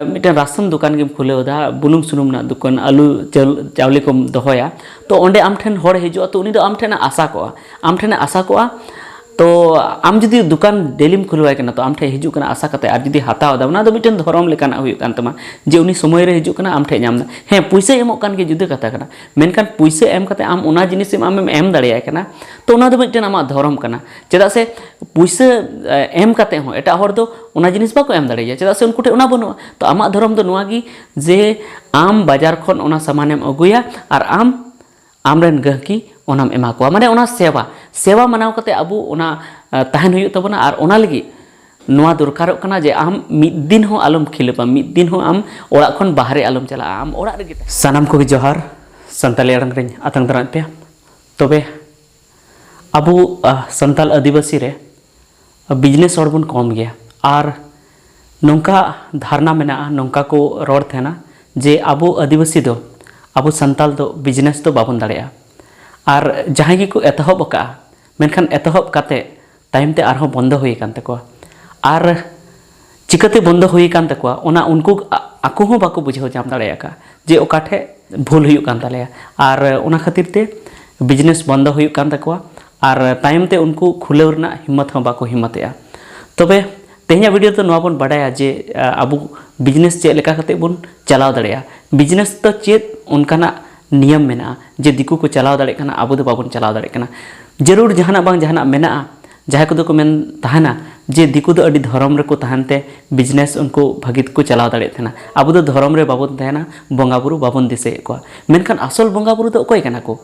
मिट्टन ration दुकान game खुलेदा बुलुंग सुनुम ना दुकान आलू चावले को दोहया तो ओंडे आम ठेन होड़ हिजुआ तो उनी दो आम ठेन आशा कोआ तो आम जुदी दुकान डेलीम खुलवाय कना तो आम ठे हिजु कना आशा कते आर जुदी हताव दा उना दो मिट्टन धरम लेकाना हुयुग कान तमा जे उनी समय रे हिजु कना आम ठे नाम हे पैसे एमोग कान गे जुदा कथा कना मेनखान पैसे एम कते आम उना जिनिस आमेम एम दाड़ेयाय कना तो उना दो मिट्टन आमा धरम कना चेदा से पैसे एम कते हो एटा हर दो उना जिनिस बाको एम दाड़ेया चेदा से उनको ठे उना बनुआ तो आमा धरम दो नुआगी जे आम बाजार खन उना सामानेम अगुया आर आमरेन गहकी ओनाम एमा को माने ओना सेवा मनाव कते अबु ओना तहन हुयुग तबना आर ओना लगी नोआ दरकार कना जे आम मिद दिन हो आलम खिलपा मिद दिन हो आम ओड़ा खन बाहरे आलम चला आम ओड़ा रे सानाम को जोहार संताली अड़ंग रे आतंग दरा पे तबे अबु संताल आदिवासी रे बिजनेस और बन कम गया आर नोंका धारणा मेना नोंका को रोड थेना जे अबु आदिवासी दो अबु संताल दो बिजनेस तो बाबन दाड़ेया आर जहाँ की को एतहब का मेनखान एतहब काते तायमते आरहों बंद हुई कान तकोआ आर चिकाते बंद हुई कान तकोआ ओना उनको आको हों बाको बुझाव जाम दाड़ेया का जे ओकाठे भूल हुई कान तालेया आर ओना खातिर ते बिजनेस बंद हुई कान तकोआ आर तायमते उनको खुलेव रना हिम्मत हों बाको हिम्मतेया तबे तेहना वीडियो तो नोआ बन बाडाया जे अबु बिजनेस चेक लेका कते बन चलाव दाड़ेया बिजनेस तो चेक उनकाना नियम मेना जे दिकू को चलाव दाड़े कना अबु दो बाबन चलाव दाड़े कना जरूर जहाना बांग जहाना मेना जहाँ को को मेन तहना जे दिकू दो अडी धर्म रे को तहनते बिजनेस उनको भगित को चलाव दाड़े थेना अबु दो धर्म रे बाबन तहना बंगा बुरु बाबन दिसे को मेनखान असल बंगा बुरु दो कोई कना को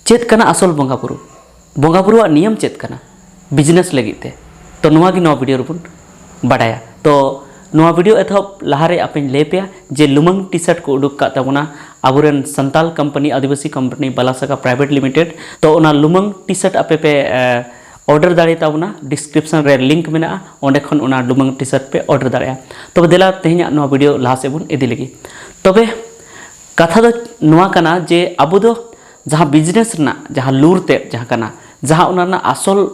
चेत कना असल बंगा बुरु नियम चेत कना बिजनेस लगिते तो नोआ गी नोआ वीडियो रुबन बाडाया तो नोआ वीडियो एथब लहारे आपे ले पे जे लुमंग टी शर्ट को उडुक का तबना आबुरेन संताल कंपनी आदिवासी कंपनी बालासका प्राइवेट लिमिटेड तो ओना लुमंग टी शर्ट आपे पे ऑर्डर दाड़े ताबना डिस्क्रिप्शन रे लिंक मेना ओंडे खन ओना लुमंग टी शर्ट पे ऑर्डर दाड़ेया तबे देला तेहना नोआ वीडियो लाहा से बुन इदी लगी तबे कथा दो नोआ कना जे अबु दो जहां बिजनेस ना जहां लूरते जहां कना जहां ओना ना असल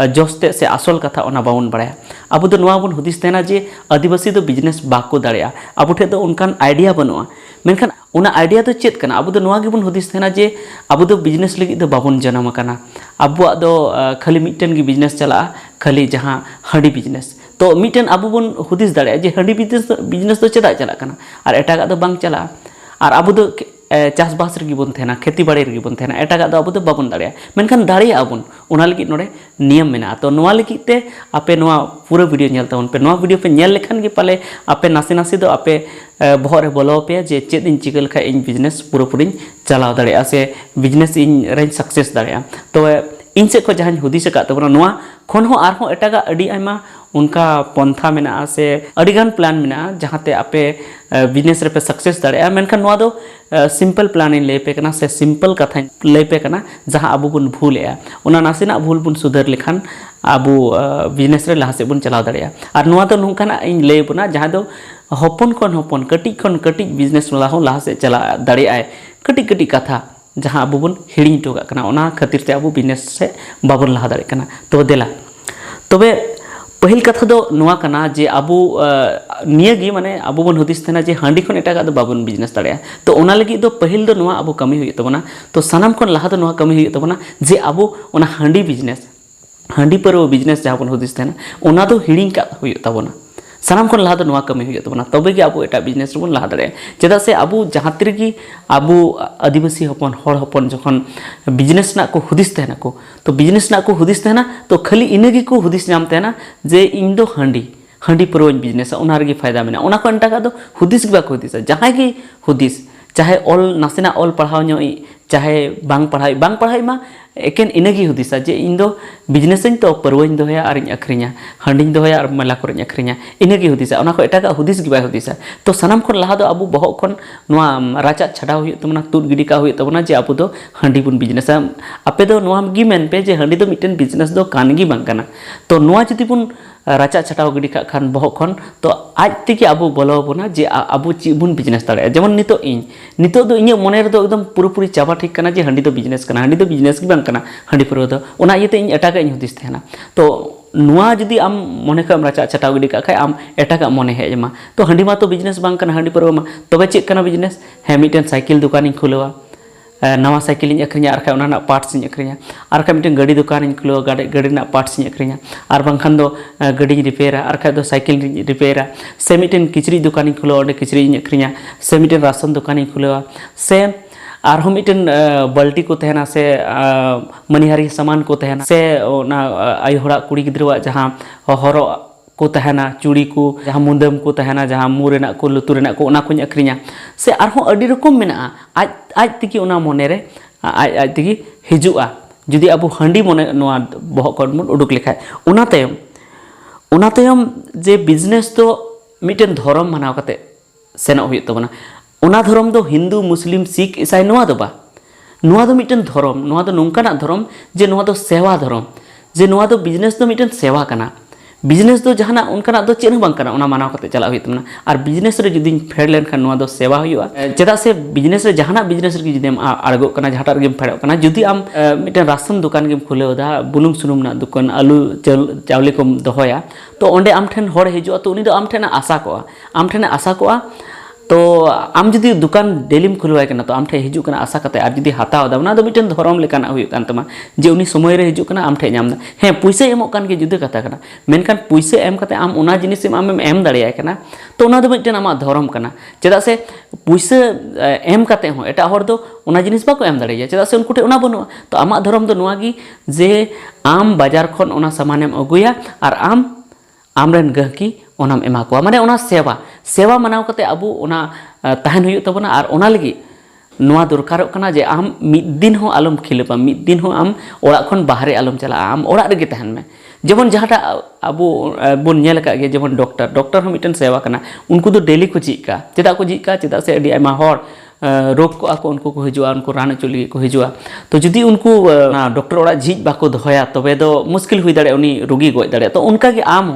जोस्ते से असल कथा ओना बाबन बाड़ाया अबु दो नोआ बन हुदिस तेना जे आदिवासी दो बिजनेस बाको दाड़ेया अबु ठे दो उनकान आइडिया बनुआ मेनखान उना आइडिया तो चेत कना अबु दो नोआ गे बन हुदिस तेना जे अबु दो बिजनेस लगी दो बाबन जन्म कना अबुआ दो खाली मिटन की बिजनेस चला खाली जहां हंडी बिजनेस तो मिटन अबु बन हुदिस दाड़ेया जे हंडी बिजनेस तो चेदा चला कना और एटागा दो बांग चला और अबु दो चासबास रगी बन थेना खेती बाड़ी रगी बन थेना एटागा दो अबु दो बाबन दाड़ेया मेनखान दाड़ेया अबुन ओना लगी नोडे नियम मेना तो नोआ लगी ते आपे नोआ पूरा वीडियो नेल ताबन पे नोआ वीडियो पे नेल लेखान गे पाले आपे नासी नासी दो आपे बहर रे बोलो पे जे चेद इन चिकल खा इन बिजनेस पूरा पूरी चलाव दाड़ेया से बिजनेस इन रेंज सक्सेस दाड़ेया तो इन से को जहां हुदिस का तबना नोआ खन हो आर हो एटागा अडी आयमा उनका पंथा मेना से अडिगान प्लान मेना जहांते आपे बिजनेस रे पे सक्सेस दाड़ेया मेनखान नोआ दो सिंपल प्लान इन ले पे कना से सिंपल कथा ले पे कना जहां अबु बुन भूलेया ओना नासेना भूल बुन सुधर लेखान अबु बिजनेस रे लाहा से बुन चलाव दाड़ेया और नोआ दो नोंकाना इन ले बुना जहां दो हपन खन कटी बिजनेस वाला हो लाहा से चला दाड़ेया कटी कथा जहां अबु बुन हिड़ी टोगा कना ओना खातिर ते अबु बिजनेस से बाबन लाहा दाड़े कना तो देला तबे पहिल कथा दो नोआ कना जे अबु नियगी माने अबु बन हुदिस तेना जे हांडी खन एटागा दो बाबन बिजनेस दाड़ेया तो ओना लगी दो पहिल दो नोआ अबु कमी हुई तबना तो सानाम खन लाहा दो नोआ कमी हुई तबना जे अबु ओना हांडी बिजनेस हांडी पर बिजनेस जहां बन हुदिस तेना ओना दो हिड़ी का हुई तबना सानाम खन लाहा दो नोआ कमी हुई तबना तबे गे अबु एटा बिजनेस बन लाहा दाड़ेया चेदा से अबु जहां तिरगी अबु आदिवासी हपन हर हपन जखन बिजनेस ना को हुदिस तेना को तो बिजनेस ना को हुदिस तेना तो खाली इनेगी को हुदिस नाम तेना जे इन दो हांडी पर बिजनेस ओना रेगी फायदा मेना ओना को अंटागा दो हुदिस गे बाको हुदिस जहां गे हुदिस चाहे ऑल नासेना ऑल पढ़ाव ᱧᱚᱜ चाहे बांग पढ़ाई मा एकेन इनगी हुदिसा जे इन दो बिजनेस तो परवኝ दोया और अखरिया हांडिñ दोया और मेला को अखरिया इनगी हुदिसा ओना को एटागा हुदिस गे बाय हुदिसा तो सनाम खन लाहा दो अबु बहक खन नोआ राचा छाड़ा हुई तबना तुद गिडी का हुई तबना जे अबु दो हांडी बुन बिजनेस आपे दो नोआ गी मेन पे जे हांडी दो मिटन बिजनेस दो कानगी बांग कना तो नोआ जति बुन राचा छाटाव गिडी का खान बहक खन तो आज तेगे अबु बोलो बना जे अबु ची बुन बिजनेस दाड़े जेमन नितो दो इᱧ मने रे दो एकदम पूरी चाबा ठीक कना जे हांडी दो बिजनेस की बांग कना हांडी पर दो ओना इते इन एटागा इन हुदिस थेना तो नुआ जुदी आम मने खम राचा चटाव गिडी का खाय आम एटाका मने हेज मा तो हंडी मा तो बिजनेस बांग कना हंडी पर मा तबे चेक कना बिजनेस हे मिटन साइकिल दुकान खुलवा नवा साइकिल अखरिया और खाना पार्ट्स अखरिया और खा मिटन गाड़ी दुकान खुलवा गाड़ी पार्ट्स अखरिया और बांखान दो गाड़ी रिपेयरा और खा दो साइकिल रिपेयरा से मिटन किचरी दुकान खुलवा और किचरी अखरिया से मिटन राशन दुकान खुलवा से और हम मिटन बाल्टी को तहना से मनिहारी सामान को तहना से आयु हड़ा कुड़ी गिद्रवा जहाँ हरो को तहना चूड़ी को जहाँ मुंदम को तहना जहाँ मुरेना को लुतुरेना को उना को अखरिया से और अड़ी रकम मेना आज आज तक उना मोने रे आज आज तक हिजुआ जुदी अब हंडी मोने नोआ बहक को मन उडुक लेखाय उना तयम जे बिजनेस तो मिटन धर्म मानाव कते सेना हुई तबना उना धर्म दो हिंदू मुस्लिम सिख ईसाई नोआ दो बा नोआ दो मिटन धर्म नोआ दो नोंकाना धर्म जे नोआ दो सेवा धर्म जे नोआ दो बिजनेस दो मिटन सेवा कना बिजनेस दो जहाना उनका दो चेन बांग कना उना मानाव कते चला हुई तमना और बिजनेस रे जुदी फेड़ लेन खान नोआ दो सेवा हुआ चेदा से बिजनेस रे जहाना बिजनेस रे जुदी आड़गो कना जहाटा रे फेड़ो कना जुदी आम मिटन राशन दुकान गेम खुलेव दा बुलुंग सुनुम ना दुकान आलू चावले को दोहया तो ओंडे आम ठेन हड़ हिजुआ तो उनी दो आम ठेन आशा कोआ तो आम जुदी दुकान डेलीम खुलवाय कना तो आम ठे हिजु कना आशा कते आर जुदी हताव दा उना दो मिटन धरम लेकाना हुई कान तमा जे उनी समय रे हिजु कना आम ठे नाम दा हे पैसे एमो कान के जुदा कथा कना मेनखान पैसे एम कते आम उना जिनिस आम एम दाड़ियाय कना तो उना दो मिटन आमा धरम कना चेदा से पैसे एम कते हो एटा हर दो उना जिनिस बाको एम दाड़िया चेदा से उनको ठे उना बनुआ तो आमा धरम दो नुआगी जे आम बाजार खन उना सामान एम अगुया और आमरेन गहकी ओनाम एमा को माने ओना सेवा मनाव कते अबु ओना तहन हुई तबना और ओना लगी नोआ दरकार कना जे आम मिद दिन हो आलम खिलपा मिद दिन हो आम ओड़ा खन बाहरे आलम चला आम ओड़ा रेगे तहन में जेमन जहाटा अबु बन नेल का गे जेमन डॉक्टर हो मिटन सेवा कना उनको दो डेली को जिका चेदा से अडी आमा हर रोग को आको उनको को हिजुआ उनको रान चुली को हिजुआ तो जुदी उनको डॉक्टर ओड़ा झीज बाको दोहया तबे दो मुश्किल हुई दाड़े उनी रोगी गoj दाड़े तो उनका के आम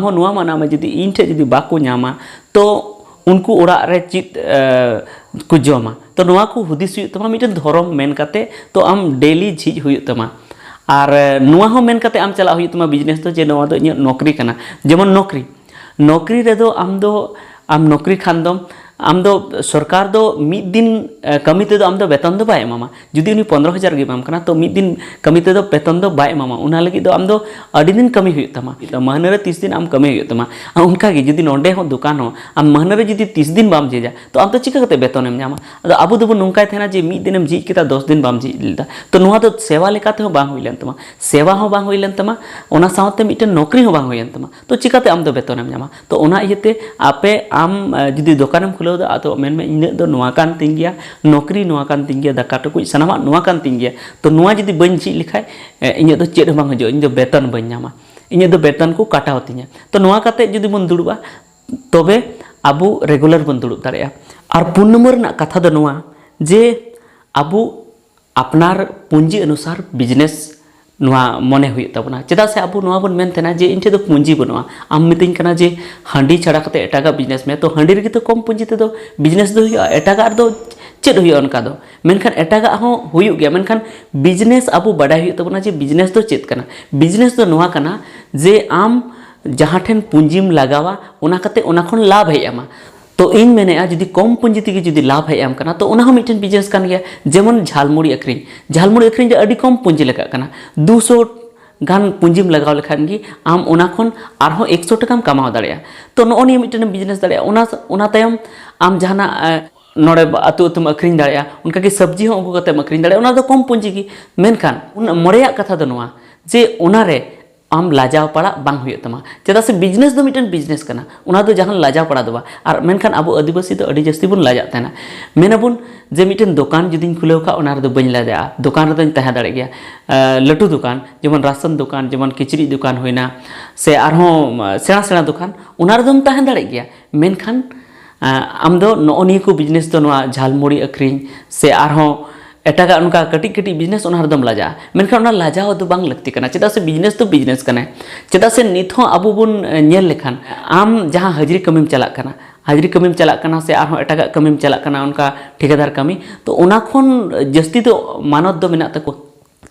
हो नुआ माना में जुदी इन ठे जुदी बाको नामा तो उनको ओड़ा रे चित को जमा तो नुआ को हुदिस हुई तमा मिटन धरम मेन काते तो आम डेली झीज हुई तमा और नुआ हो मेन काते आम चला हुई तमा बिजनेस तो जे नुआ दो इन नौकरी कना जेमन नौकरी रे दो आम नौकरी खान दम आम दो सरकार दो मिद दिन कमी ते दो आम दो वेतन दो बाय एमामा जुदी उनी 15,000 गे एमाम कना तो मिद दिन कमी ते दो वेतन दो बाय एमामा उना लगी दो आम दो अड़ी दिन कमी हुई तमा तो महीने रे 30 दिन आम कमी हुई तमा उनका गे जुदी नोंडे हो दुकान हो आम महीने रे जुदी 30 दिन बाम जेजा तो आम तो चिका कते वेतन एम न्यामा अदो अबु दो नोंकाय थेना जे मिद दिनम जी केता 10 दिन बाम जी लिदा तो नुआ दो सेवा लेकाते हो बांग हुइलेन तमा सेवा हो बांग हुइलेन तमा ओना सावते मिटन नौकरी हो बांग हुइलेन तमा तो चिकाते आम दो वेतन एम न्यामा तो ओना इयते आपे आम जुदी दुकानम खुलेव दा तो मेन में इन दो नुआ कान तिंगिया नौकरी नुआ कान तिंगिया दाका टुकुई सनामा नुआ कान तिंगिया तो नुआ जुदी बन जी लिखाय इन दो चेड बांग हजो इन दो वेतन बन नामा इन दो वेतन को काटा होतिया तो नुआ काते जुदी बन दुड़बा तबे आबू रेगुलर बन दुड़ब दाड़िया और 4 नंबर ना कथा दो नुआ जे आबू अपनार पूंजी अनुसार बिजनेस नुआ मने हुई तबना चेदा से आबू नुआ बन मेनतेना जे इनठे दो पूंजी बनुआ आम मितिंग कना जे हांडी छाड़ा कते एटागा बिजनेस में तो हांडी रे तो कम पूंजी ते दो बिजनेस दो हुआ एटागा दो चेद हुई उनका दो मेनखान एटागा हो हुई गया मेनखान बिजनेस आबू बड़ा हुई तबना जे बिजनेस दो चेद कना बिजनेस दो नुआ कना जे आम जहाँ ठेन पूंजीम लगावा उना कते उना खन लाभ है आमा तो इन मेने जुदी कम पूंजी तेगे जुदी लाभ है एम कना तो उना हो मिटन बिजनेस कान गया जेमन झालमुड़ी अखरिंग जे अडी कम पूंजी लगा कना 200 गान पूंजीम लगाव लेखान गी आम उना खन आरहो 100 टकाम कमाव दाड़िया तो नो नि मिटन बिजनेस दाड़िया उना तायम आम जहाना नोड़े आतु तुम अखरिंग दाड़िया उनका की सब्जी हो उनको कते अखरिंग दाड़िया उना दो कम पूंजी की मेनखान मरेया कथा दो नुआ जे उना रे आम लाजाव पड़ा बांग हुई तमा चेदा से बिजनेस दो मिटन बिजनेस कना उना दो जहां लाजाव पड़ा दो और मेनखान अब आदिवासी तो अड़ी जस्ती बुन लाजा तेना मेनाबुन जे मिटन दुकान जुदी खुलेव का उना रे दो बन लाजा दुकान रे तो तहे दाड़े गया लटू दुकान जेमन राशन दुकान जेमन किचरी दुकान होइना से आरहो सेना दुकान उना रे दम तहे दाड़े गया मेनखान आम दो नोनी को बिजनेस दो नोआ झालमुड़ी अखरिंग से आरहो एटागा उनका कटी कटी बिजनेस उना हरदम लाजा मेनखान उना लाजा दो बांग लगती कना चेदा से बिजनेस तो बिजनेस कना चेदा से नित हो अबु बुन नेल लेखान आम जहां हाजिरी कमीम चला कना से आरहो एटागा कमीम चला कना उनका ठेकेदार कमी तो उना खन जस्ती तो मानत दो मेना तको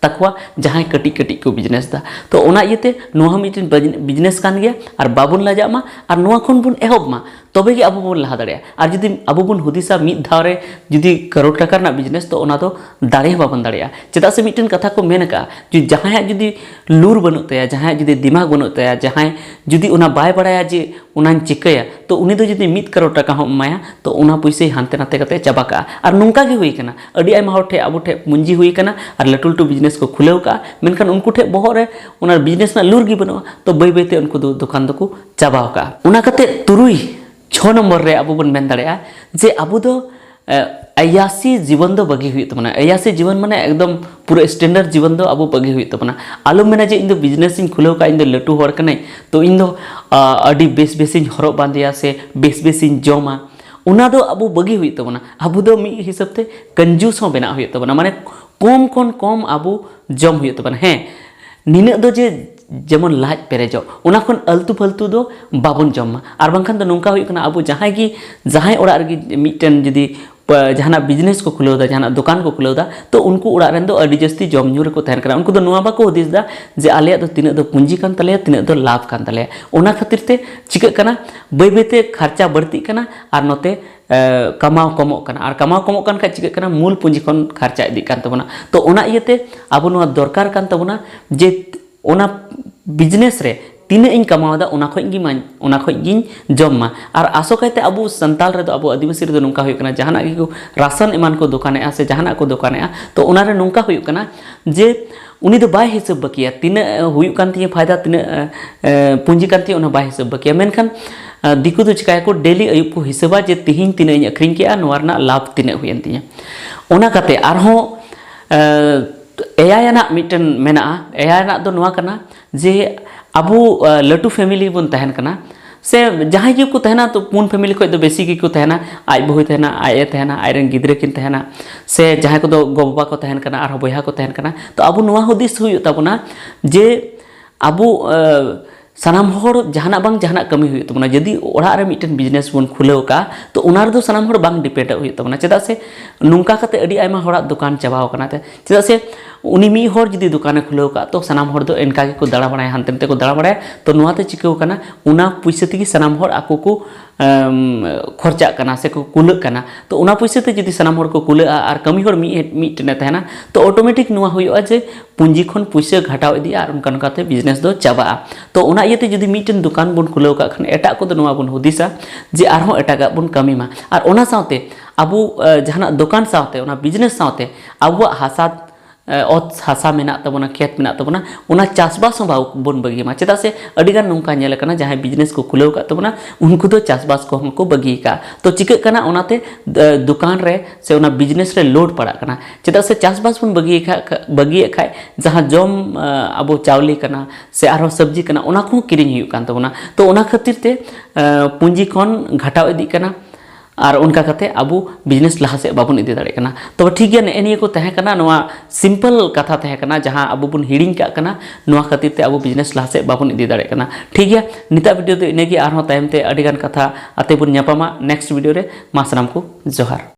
तकवा जहां कटी कटी को बिजनेस दा तो ओना इयते नोहा मिटन बिजनेस कान गया और बाबुन लाजा मा और नोहा खन बुन एहब मा तबे गे अबो बन लहा दाड़े और जुदी अबो बन हुदिसा मिद धाव रे जुदी करोड़ टाका ना बिजनेस तो ओना तो दाड़े बाबन दाड़े चेदा से मिटन कथा को मेन का जो जहां जुदी लूर बनut तया जहां जुदी दिमाग बनut तया जहां जुदी ओना बाय बड़ाया जे ओना चिकाया तो उनी दो जुदी 1 करोड़ टाका हम माया तो ओना पैसे हानते नाते कते चाबा का और नोंका गे हुई कना अडी आयमा हर ठे अबो ठे मुंजी हुई कना और लटू लटू बिजनेस को खुलेव का मेनखान उनको ठे बहर रे ओना बिजनेस ना लूर गी बनो तो बै बैते उनको दो दुकान दो को चाबाव का ओना कते 6 नंबर रे अबो बन मेन दाड़े जे अबो दो अयासी जीवन दो बगी हुई तबना अयासी जीवन माने एकदम पूरा स्टैंडर्ड जीवन दो अबो बगी हुई तबना आलम मेना जे इन दो बिजनेस इन खुलेव का इन दो लटू हर कने तो इन दो अडी बेस बेस इन हरो बांदिया से बेस बेस इन जोमा उना दो अबो बगी हुई तबना अबो दो मी हिसाब ते कंजूस हो बेना हुई तबना माने कम कोन कम अबो जम हुई तबना हे निने दो जे जेमन लाज पेरेजो उना खन अल्तु फालतु दो बाबन जमा और बांखान दो नोंका हुई कना अबो जहां ओड़ा रगी मिटन जुदी जहां बिजनेस को खुलेव दा जहां दुकान को खुलेव दा तो उनको ओड़ा रेन दो अडी जस्ती जम ᱧᱩ ᱨᱮᱠᱚ तहन करा उनको दो नोआ बाको हदिस दा जे आले दो तिने दो पूंजी कान तले तिने दो लाभ कान तले ओना खातिर ते चिका कना बै बैते खर्चा बढ़ती कना और नोते कमाव कमोक कना और कमाव कमोक कान का चिका कना मूल पूंजी खन खर्चा इदी कान तबना तो ओना इयते आबो नोआ दरकार कान तबना जे ओना बिजनेस रे तीन इन कमावदा ओना खoj गिन जमा और आसोकायते अबो संताल रे दो अबो आदिवासी रे दो नोंका हुई कना जहाना को राशन एमान को दुकाने से जहाना को दुकाने तो ओना रे नोंका हुई कना जे उनी दो बाय हिसाब बकिया तीन हुई कान तिये फायदा तीन पूंजी कान तिये ओना बाय हिसाब बकिया मेनखान दिकु दो चिकाय को डेली अयुब को हिसाबा जे तिहिन तीन इन अखरिन के नोआ रना लाभ तीन हुई तिये ओना काते आरहो एयाना मिटन मेना एयाना दो नोआ कना जे अबो लटू फैमिली बन तहन कना से जहां जी को तहना तो पुन फैमिली को बेसी की को तहना आज बहु तहना आए तहना आयरन गिद्रे किन तहना से जहां को दो गोबा को तहन कना और बया को तहन कना तो अबो नोआ हुदिस हुई तबना जे अबो सानाम हर जहाना बांग जहाना कमी हुई तबना यदि ओड़ा रे मिटन बिजनेस बन खुलेव का तो उनार दो सानाम हर बांग डिपेंड हुई तबना चेदा से नुंका कते अडी आयमा हरा दुकान चाबाव कना ते चेदा से उनी मी हर जदि दुकाने खुलेव का तो सानाम हर दो इनका को दाड़ा बड़ाय हानते को दाड़ा बड़ाय तो नोआते चिकाव कना उना पैसे तेगी सानाम हर आको को खर्चा कना से को कुलक कना तो उना पैसे ते जदि सानाम हर को कुलआ और कमी हर मिटने तहना तो ऑटोमेटिक नोआ हुआ जे पूंजी खन पैसे घटाव इदी और उनका नकाते बिजनेस दो चाबा तो उना इयते जदि मिटन दुकान बन खुलेव का खन एटा को दो नोआ बन हुदिसा जे आरहो एटागा बन कमी मा और ओना सावते अबो जहाना दुकान सावते ओना बिजनेस सावते अबो हासा ओत हासा मेना तबना खेत मेना तबना ओना चासबास बन बगी मा चेदा से अडिगान नोंका नेल कना जहां बिजनेस को खुलेव का तबना उनको तो चासबास को हमको बगी का तो चिका कना ओनाते दुकान रे से ओना बिजनेस रे लोड पड़ा कना चेदा से चासबास बन बगी खाय जहां जम अबो चावली कना से आरो सब्जी कना ओना को किरिंग हुई कान तबना तो ओना खातिर ते पूंजी खन घटाव इदी कना और उनका कते अबो बिजनेस लहा से बाबन इदी दाड़े कना तो ठीक गया ने को तहे कना नोआ सिंपल कथा तहे कना जहां अबो बुन हिडिंग का कना नोआ खातिर ते अबो बिजनेस लहा से बाबन इदी दाड़े कना ठीक गया निता वीडियो तो इनेगी आरहो टाइम ते अडिगान कथा आते बुन ᱧᱟᱯᱟᱢᱟ नेक्स्ट वीडियो रे मा सानाम को जोहार।